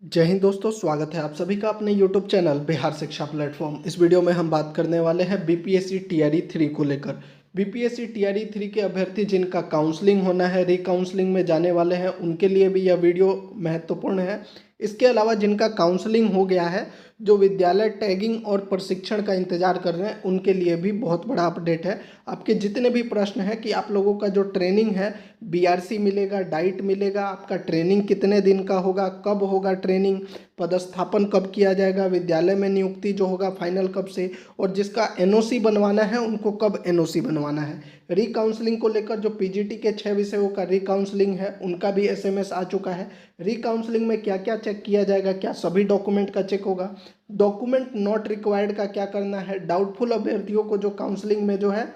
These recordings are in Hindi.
जय हिंद दोस्तों, स्वागत है आप सभी का अपने YouTube चैनल बिहार शिक्षा प्लेटफॉर्म। इस वीडियो में हम बात करने वाले हैं बीपीएससी टीआरई 3 को लेकर। बीपीएससी टीआरई 3 के अभ्यर्थी जिनका काउंसलिंग होना है, रीकाउंसलिंग में जाने वाले हैं, उनके लिए भी यह वीडियो महत्वपूर्ण है। इसके अलावा जिनका काउंसलिंग हो गया है, जो विद्यालय टैगिंग और प्रशिक्षण का इंतजार कर रहे हैं, उनके लिए भी बहुत बड़ा अपडेट है। आपके जितने भी प्रश्न हैं कि आप लोगों का जो ट्रेनिंग है, बीआरसी मिलेगा, डाइट मिलेगा, आपका ट्रेनिंग कितने दिन का होगा, कब होगा ट्रेनिंग, पदस्थापन कब किया जाएगा, विद्यालय में नियुक्ति जो होगा फाइनल कब से, और जिसका एनओसी बनवाना है उनको कब एनओसी बनवाना है। रीकाउंसलिंग को लेकर जो पीजीटी के 6 विषयों का रीकाउंसलिंग है, उनका भी एसएमएस आ चुका है। रीकाउंसलिंग में क्या क्या चेक किया जाएगा, क्या सभी डॉक्यूमेंट का चेक होगा, डॉक्यूमेंट नॉट रिक्वायर्ड का क्या करना है, डाउटफुल अभ्यर्थियों को जो काउंसलिंग में जो है,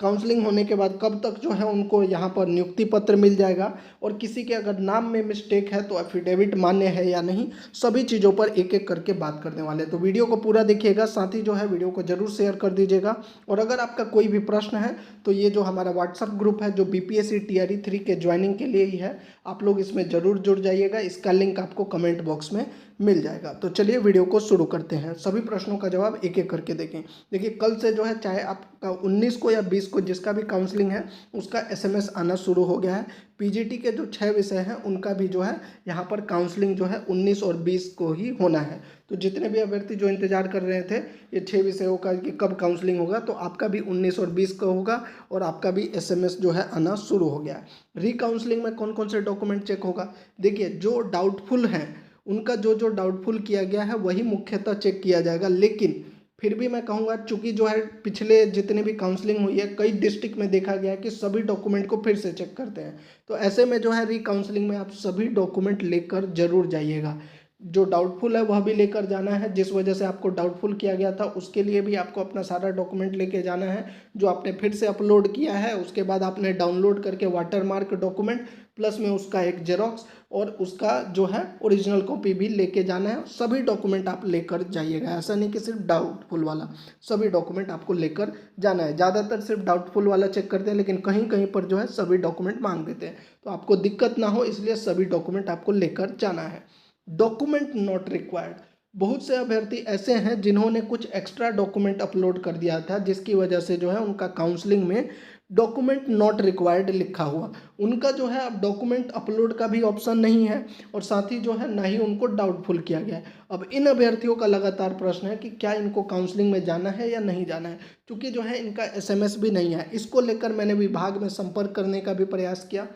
काउंसलिंग होने के बाद कब तक जो है उनको यहाँ पर नियुक्ति पत्र मिल जाएगा, और किसी के अगर नाम में मिस्टेक है तो एफिडेविट मान्य है या नहीं, सभी चीज़ों पर एक एक करके बात करने वाले हैं। तो वीडियो को पूरा देखिएगा, साथ ही जो है वीडियो को जरूर शेयर कर दीजिएगा। और अगर आपका कोई भी प्रश्न है तो ये जो हमारा व्हाट्सअप ग्रुप है, जो बीपीएससी टीआरई 3 के ज्वाइनिंग के लिए ही है, आप लोग इसमें ज़रूर जुड़ जाइएगा। इसका लिंक आपको कमेंट बॉक्स में मिल जाएगा। तो चलिए वीडियो को शुरू करते हैं। सभी प्रश्नों का जवाब एक एक करके देखें। देखिए, कल से जो है, चाहे आपका 19 को या 20 को जिसका भी काउंसलिंग है, उसका एसएमएस आना शुरू हो गया है। पीजीटी के जो 6 विषय हैं उनका भी जो है यहाँ पर काउंसलिंग जो है 19 और 20 को ही होना है। तो जितने भी अभ्यर्थी जो इंतजार कर रहे थे ये 6 विषयों का कि कब काउंसलिंग होगा, तो आपका भी 19 और 20 को होगा, और आपका भी एसएमएस जो है आना शुरू हो गया है। रीकाउंसलिंग में कौन कौन से डॉक्यूमेंट चेक होगा? देखिए, जो डाउटफुल हैं उनका जो डाउटफुल किया गया है वही मुख्यतः चेक किया जाएगा। लेकिन फिर भी मैं कहूँगा, चूंकि जो है पिछले जितने भी काउंसलिंग हुई है, कई डिस्ट्रिक्ट में देखा गया है कि सभी डॉक्यूमेंट को फिर से चेक करते हैं। तो ऐसे में जो है रीकाउंसलिंग में आप सभी डॉक्यूमेंट लेकर जरूर जाइएगा। जो डाउटफुल है वह भी लेकर जाना है, जिस वजह से आपको डाउटफुल किया गया था उसके लिए भी आपको अपना सारा डॉक्यूमेंट लेके जाना है। जो आपने फिर से अपलोड किया है उसके बाद आपने डाउनलोड करके वाटरमार्क डॉक्यूमेंट प्लस में उसका एक जेरोक्स और उसका जो है ओरिजिनल कॉपी भी लेके जाना है। सभी डॉक्यूमेंट आप लेकर जाइएगा, ऐसा नहीं कि सिर्फ डाउटफुल वाला, सभी डॉक्यूमेंट आपको लेकर जाना है। ज़्यादातर सिर्फ डाउटफुल वाला चेक करते हैं, लेकिन कहीं कहीं पर जो है सभी डॉक्यूमेंट मांग देते हैं। तो आपको दिक्कत ना हो इसलिए सभी डॉक्यूमेंट आपको लेकर जाना है। डॉक्यूमेंट नॉट रिक्वायर्ड, बहुत से अभ्यर्थी ऐसे हैं जिन्होंने कुछ एक्स्ट्रा डॉक्यूमेंट अपलोड कर दिया था, जिसकी वजह से जो है उनका काउंसलिंग में डॉक्यूमेंट नॉट रिक्वायर्ड लिखा हुआ, उनका जो है अब डॉक्यूमेंट अपलोड का भी ऑप्शन नहीं है, और साथ ही जो है ना ही उनको डाउटफुल किया गया है। अब इन अभ्यर्थियों का लगातार प्रश्न है कि क्या इनको काउंसलिंग में जाना है या नहीं जाना है, क्योंकि जो है इनका एसएमएस भी नहीं है। इसको लेकर मैंने विभाग में संपर्क करने का भी प्रयास किया,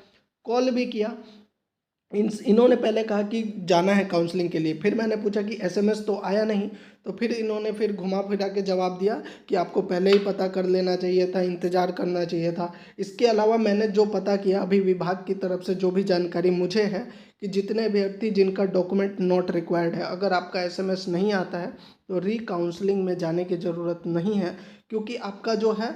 कॉल भी किया। इन्होंने पहले कहा कि जाना है काउंसलिंग के लिए, फिर मैंने पूछा कि एसएमएस तो आया नहीं, तो फिर इन्होंने फिर घुमा फिरा के जवाब दिया कि आपको पहले ही पता कर लेना चाहिए था, इंतज़ार करना चाहिए था। इसके अलावा मैंने जो पता किया अभी विभाग की तरफ से, जो भी जानकारी मुझे है, कि जितने अभ्यर्थी जिनका डॉक्यूमेंट नॉट रिक्वायर्ड है, अगर आपका एसएमएस नहीं आता है तो रीकाउंसलिंग में जाने की ज़रूरत नहीं है, क्योंकि आपका जो है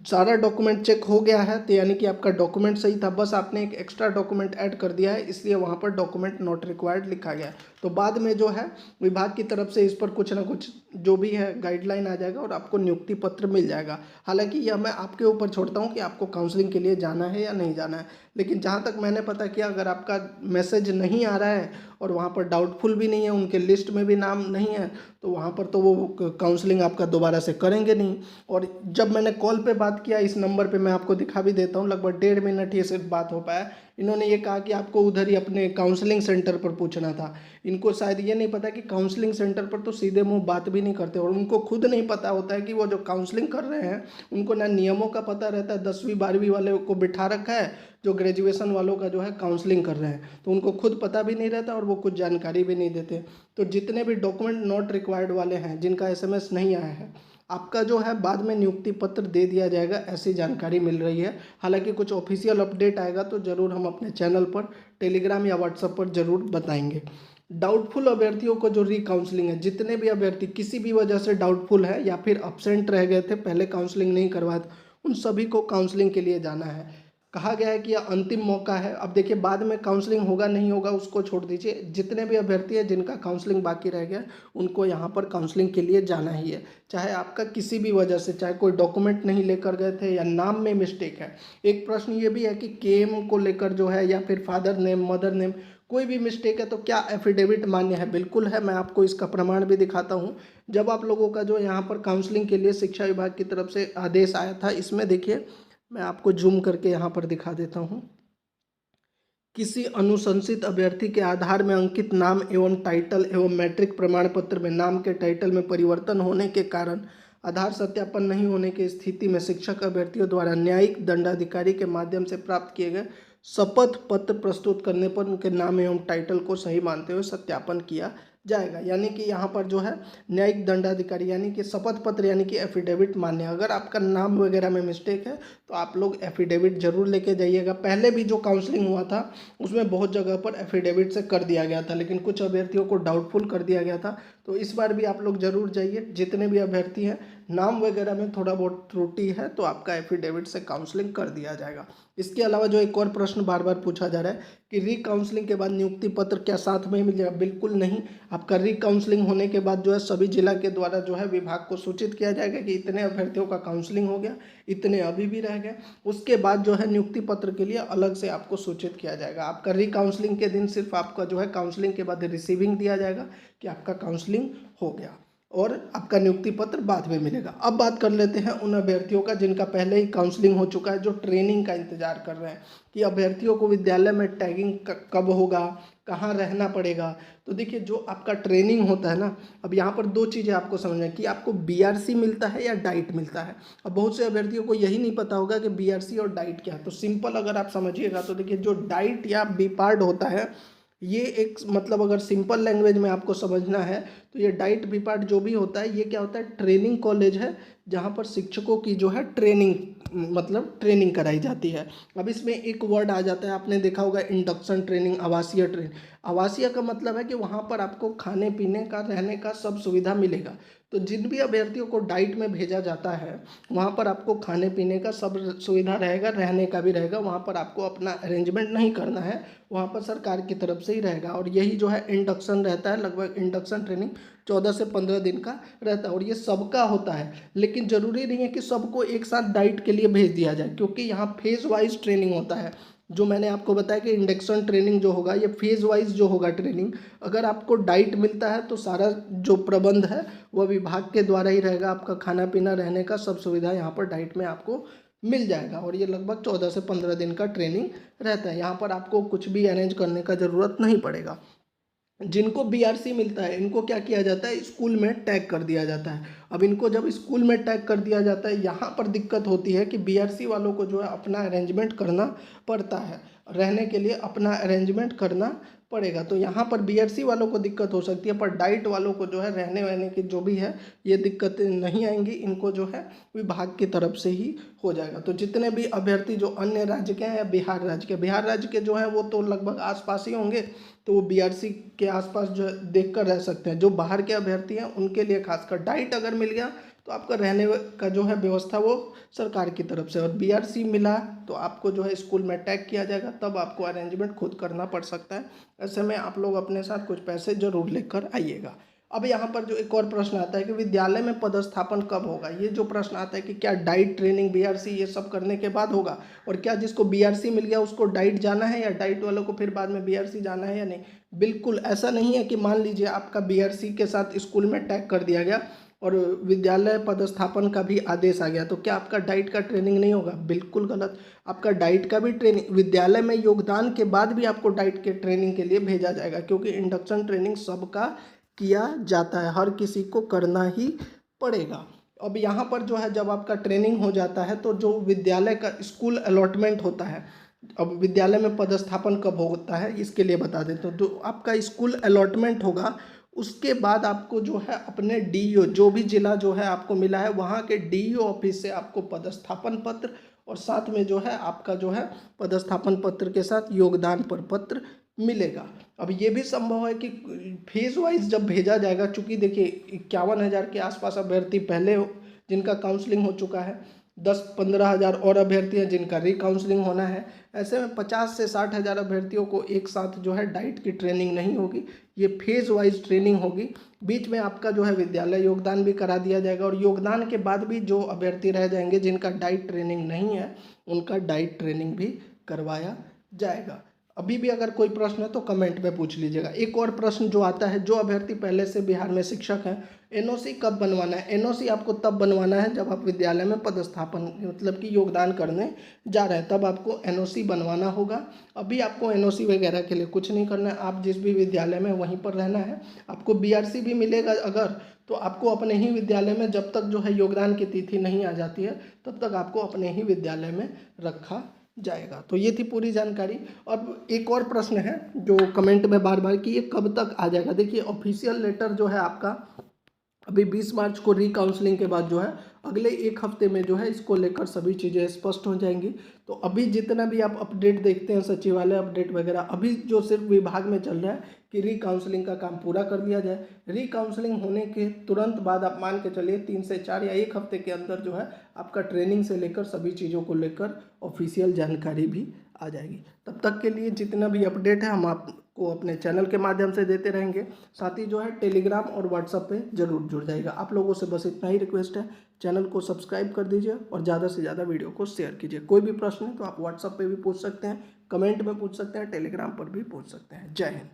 सारा डॉक्यूमेंट चेक हो गया है। तो यानी कि आपका डॉक्यूमेंट सही था, बस आपने एक एक्स्ट्रा डॉक्यूमेंट ऐड कर दिया है, इसलिए वहाँ पर डॉक्यूमेंट नॉट रिक्वायर्ड लिखा गया है। तो बाद में जो है विभाग की तरफ से इस पर कुछ ना कुछ जो भी है गाइडलाइन आ जाएगा और आपको नियुक्ति पत्र मिल जाएगा। हालांकि यह मैं आपके ऊपर छोड़ता हूँ कि आपको काउंसलिंग के लिए जाना है या नहीं जाना है। लेकिन जहाँ तक मैंने पता किया, अगर आपका मैसेज नहीं आ रहा है और वहाँ पर डाउटफुल भी नहीं है, उनके लिस्ट में भी नाम नहीं है, तो वहाँ पर तो वो काउंसलिंग आपका दोबारा से करेंगे नहीं। और जब मैंने कॉल पे बात किया इस नंबर पे, मैं आपको दिखा भी देता हूँ, लगभग 1.5 मिनट ही सिर्फ बात हो पाया। इन्होंने ये कहा कि आपको उधर ही अपने काउंसलिंग सेंटर पर पूछना था। इनको शायद ये नहीं पता कि काउंसलिंग सेंटर पर तो सीधे मुंह बात भी नहीं करते, और उनको खुद नहीं पता होता है कि वो जो काउंसलिंग कर रहे हैं उनको ना नियमों का पता रहता है। 10वीं 12वीं वाले को बिठा रखा है, जो ग्रेजुएशन वालों का जो है काउंसलिंग कर रहे हैं, तो उनको खुद पता भी नहीं रहता और वो कुछ जानकारी भी नहीं देते। तो जितने भी डॉक्यूमेंट नॉट रिक्वायर्ड वाले हैं, जिनका एसएमएस नहीं आया है, आपका जो है बाद में नियुक्ति पत्र दे दिया जाएगा, ऐसी जानकारी मिल रही है। हालांकि कुछ ऑफिशियल अपडेट आएगा तो ज़रूर हम अपने चैनल पर, टेलीग्राम या व्हाट्सएप पर ज़रूर बताएंगे। डाउटफुल अभ्यर्थियों को जो रीकाउंसलिंग है, जितने भी अभ्यर्थी किसी भी वजह से डाउटफुल है या फिर अब्सेंट रह गए थे, पहले काउंसलिंग नहीं करवाया था, उन सभी को काउंसलिंग के लिए जाना है। कहा गया है कि यह अंतिम मौका है। अब देखिए, बाद में काउंसलिंग होगा नहीं होगा उसको छोड़ दीजिए, जितने भी अभ्यर्थी हैं जिनका काउंसलिंग बाकी रह गया, उनको यहाँ पर काउंसलिंग के लिए जाना ही है। चाहे आपका किसी भी वजह से, चाहे कोई डॉक्यूमेंट नहीं लेकर गए थे या नाम में मिस्टेक है। एक प्रश्न ये भी है कि केएम को लेकर जो है, या फिर फादर नेम, मदर नेम, कोई भी मिस्टेक है तो क्या एफिडेविट मान्य है? बिल्कुल है, मैं आपको इसका प्रमाण भी दिखाता हूँ। जब आप लोगों का जो यहाँ पर काउंसलिंग के लिए शिक्षा विभाग की तरफ से आदेश आया था, इसमें देखिए मैं आपको जूम करके यहाँ पर दिखा देता हूँ। किसी अनुशंसित अभ्यर्थी के आधार में अंकित नाम एवं टाइटल एवं मैट्रिक प्रमाण पत्र में नाम के टाइटल में परिवर्तन होने के कारण आधार सत्यापन नहीं होने की स्थिति में शिक्षक अभ्यर्थियों द्वारा न्यायिक दंडाधिकारी के माध्यम से प्राप्त किए गए शपथ पत्र प्रस्तुत करने पर उनके नाम एवं टाइटल को सही मानते हुए सत्यापन किया जाएगा। यानी कि यहाँ पर जो है न्यायिक दंडाधिकारी यानी कि शपथ पत्र यानी कि एफिडेविट मान्य। अगर आपका नाम वगैरह में मिस्टेक है तो आप लोग एफिडेविट जरूर लेके जाइएगा। पहले भी जो काउंसलिंग हुआ था उसमें बहुत जगह पर एफिडेविट से कर दिया गया था, लेकिन कुछ अभ्यर्थियों को डाउटफुल कर दिया गया था। तो इस बार भी आप लोग जरूर जाइए। जितने भी अभ्यर्थी हैं नाम वगैरह में थोड़ा बहुत त्रुटि है तो आपका एफिडेविट से काउंसलिंग कर दिया जाएगा। इसके अलावा जो एक और प्रश्न बार बार पूछा जा रहा है कि री काउंसलिंग के बाद नियुक्ति पत्र क्या साथ में ही मिल जाएगा? बिल्कुल नहीं। आपका री काउंसलिंग होने के बाद जो है सभी जिला के द्वारा जो है विभाग को सूचित किया जाएगा कि इतने अभ्यर्थियों का काउंसलिंग हो गया, इतने अभी भी रह गए। उसके बाद जो है नियुक्ति पत्र के लिए अलग से आपको सूचित किया जाएगा। आपका री काउंसलिंग के दिन सिर्फ आपका जो है काउंसलिंग के बाद रिसीविंग दिया जाएगा कि आपका काउंसलिंग हो गया और आपका नियुक्ति पत्र बाद में मिलेगा। अब बात कर लेते हैं उन अभ्यर्थियों का जिनका पहले ही काउंसलिंग हो चुका है, जो ट्रेनिंग का इंतजार कर रहे हैं कि अभ्यर्थियों को विद्यालय में टैगिंग कब होगा, कहाँ रहना पड़ेगा। तो देखिए जो आपका ट्रेनिंग होता है ना, अब यहाँ पर दो चीज़ें आपको समझना है कि आपको बीआरसी मिलता है या डाइट मिलता है। अब बहुत से अभ्यर्थियों को यही नहीं पता होगा कि बीआरसी और डाइट क्या है। तो सिंपल अगर आप समझिएगा तो देखिए जो डाइट या बीपार्ड होता है ये एक मतलब अगर सिंपल लैंग्वेज में आपको समझना है तो ये डाइट बीपार्ट जो भी होता है ये क्या होता है, ट्रेनिंग कॉलेज है जहाँ पर शिक्षकों की जो है ट्रेनिंग मतलब ट्रेनिंग कराई जाती है। अब इसमें एक वर्ड आ जाता है, आपने देखा होगा इंडक्शन ट्रेनिंग, आवासीय ट्रेनिंग। आवासीय का मतलब है कि वहाँ पर आपको खाने पीने का रहने का सब सुविधा मिलेगा। तो जिन भी अभ्यर्थियों को डाइट में भेजा जाता है वहाँ पर आपको खाने पीने का सब सुविधा रहेगा, रहने का भी रहेगा। वहाँ पर आपको अपना अरेंजमेंट नहीं करना है, वहाँ पर सरकार की तरफ से ही रहेगा। और यही जो है इंडक्शन रहता है, लगभग इंडक्शन ट्रेनिंग 14 से 15 दिन का रहता है और ये सबका होता है। लेकिन ज़रूरी नहीं है कि सबको एक साथ डाइट के लिए भेज दिया जाए, क्योंकि यहाँ फेज वाइज ट्रेनिंग होता है। जो मैंने आपको बताया कि इंडक्शन ट्रेनिंग जो होगा ये फेज वाइज जो होगा ट्रेनिंग। अगर आपको डाइट मिलता है तो सारा जो प्रबंध है वह विभाग के द्वारा ही रहेगा। आपका खाना पीना रहने का सब सुविधा यहाँ पर डाइट में आपको मिल जाएगा और ये लगभग 14 से 15 दिन का ट्रेनिंग रहता है। यहाँ पर आपको कुछ भी अरेंज करने का ज़रूरत नहीं पड़ेगा। जिनको बीआरसी मिलता है इनको क्या किया जाता है, स्कूल में टैग कर दिया जाता है। अब इनको जब स्कूल में टैग कर दिया जाता है यहाँ पर दिक्कत होती है कि बीआरसी वालों को जो है अपना अरेंजमेंट करना पड़ता है, रहने के लिए अपना अरेंजमेंट करना पड़ेगा। तो यहाँ पर बीआरसी वालों को दिक्कत हो सकती है, पर डाइट वालों को जो है रहने वहने की जो भी है ये दिक्कतें नहीं आएंगी। इनको जो है विभाग की तरफ से ही हो जाएगा। तो जितने भी अभ्यर्थी जो अन्य राज्य के हैं या बिहार राज्य के जो हैं वो तो लगभग आसपास ही होंगे, तो वो बीआरसी के आसपास जो देख कर रह सकते हैं। जो बाहर के अभ्यर्थी हैं उनके लिए खासकर डाइट अगर मिल गया तो आपका रहने का जो है व्यवस्था वो सरकार की तरफ से, और बीआरसी मिला तो आपको जो है स्कूल में टैग किया जाएगा, तब आपको अरेंजमेंट खुद करना पड़ सकता है। ऐसे में आप लोग अपने साथ कुछ पैसे जरूर लेकर आइएगा। अब यहाँ पर जो एक और प्रश्न आता है कि विद्यालय में पदस्थापन कब होगा। ये जो प्रश्न आता है कि क्या डाइट ट्रेनिंग बीआरसी ये सब करने के बाद होगा, और क्या जिसको बीआरसी मिल गया उसको डाइट जाना है या डाइट वालों को फिर बाद में बीआरसी जाना है या नहीं। बिल्कुल ऐसा नहीं है कि मान लीजिए आपका बीआरसी के साथ स्कूल में टैग कर दिया गया और विद्यालय पदस्थापन का भी आदेश आ गया तो क्या आपका डाइट का ट्रेनिंग नहीं होगा। बिल्कुल गलत। आपका डाइट का भी ट्रेनिंग, विद्यालय में योगदान के बाद भी आपको डाइट के ट्रेनिंग के लिए भेजा जाएगा, क्योंकि इंडक्शन ट्रेनिंग सबका किया जाता है, हर किसी को करना ही पड़ेगा। अब यहाँ पर जो है जब आपका ट्रेनिंग हो जाता है तो जो विद्यालय का स्कूल अलॉटमेंट होता है, अब विद्यालय में पदस्थापन कब होता है इसके लिए बता देते हैं। तो आपका स्कूल अलॉटमेंट होगा, उसके बाद आपको जो है अपने डीईओ, जो भी जिला जो है आपको मिला है वहाँ के डीईओ ऑफिस से आपको पदस्थापन पत्र और साथ में जो है आपका जो है पदस्थापन पत्र के साथ योगदान प्रपत्र मिलेगा। अब ये भी संभव है कि फेज वाइज जब भेजा जाएगा, चूँकि देखिए 51,000 के आसपास अभ्यर्थी पहले जिनका काउंसलिंग हो चुका है, 10-15 हज़ार और अभ्यर्थी हैं जिनका रिकाउंसलिंग होना है। ऐसे में 50 से 60 हज़ार अभ्यर्थियों को एक साथ जो है डाइट की ट्रेनिंग नहीं होगी, ये फेज वाइज ट्रेनिंग होगी। बीच में आपका जो है विद्यालय योगदान भी करा दिया जाएगा और योगदान के बाद भी जो अभ्यर्थी रह जाएंगे जिनका डाइट ट्रेनिंग नहीं है उनका डाइट ट्रेनिंग भी करवाया जाएगा। अभी भी अगर कोई प्रश्न है तो कमेंट में पूछ लीजिएगा। एक और प्रश्न जो आता है, जो अभ्यर्थी पहले से बिहार में शिक्षक हैं, एनओसी कब बनवाना है? एनओसी आपको तब बनवाना है जब आप विद्यालय में पदस्थापन मतलब कि योगदान करने जा रहे हैं, तब आपको एनओसी बनवाना होगा। अभी आपको एनओसी वगैरह के लिए कुछ नहीं करना है, आप जिस भी विद्यालय में वहीं पर रहना है। आपको बीआरसी भी मिलेगा अगर, तो आपको अपने ही विद्यालय में जब तक जो है योगदान की तिथि नहीं आ जाती है तब तक आपको अपने ही विद्यालय में रखा जाएगा। तो ये थी पूरी जानकारी। अब एक और प्रश्न है जो कमेंट में बार बार कि ये कब तक आ जाएगा। देखिए ऑफिशियल लेटर जो है आपका अभी 20 मार्च को काउंसलिंग के बाद जो है अगले एक हफ्ते में जो है इसको लेकर सभी चीज़ें स्पष्ट हो जाएंगी। तो अभी जितना भी आप अपडेट देखते हैं सचिवालय अपडेट वगैरह, अभी जो सिर्फ विभाग में चल रहा है कि काउंसलिंग का काम पूरा कर दिया जाए। काउंसलिंग होने के तुरंत बाद आप मान के चलिए 3 से 4 या एक हफ्ते के अंदर जो है आपका ट्रेनिंग से लेकर सभी चीज़ों को लेकर ऑफिशियल जानकारी भी आ जाएगी। तब तक के लिए जितना भी अपडेट है हम आपको अपने चैनल के माध्यम से देते रहेंगे। साथ ही जो है टेलीग्राम और व्हाट्सएप पे जरूर जुड़ जाएगा। आप लोगों से बस इतना ही रिक्वेस्ट है, चैनल को सब्सक्राइब कर दीजिए और ज़्यादा से ज़्यादा वीडियो को शेयर कीजिए। कोई भी प्रश्न है तो आप व्हाट्सएप पे भी पूछ सकते हैं, कमेंट में पूछ सकते हैं, टेलीग्राम पर भी पूछ सकते हैं। जय हिंद।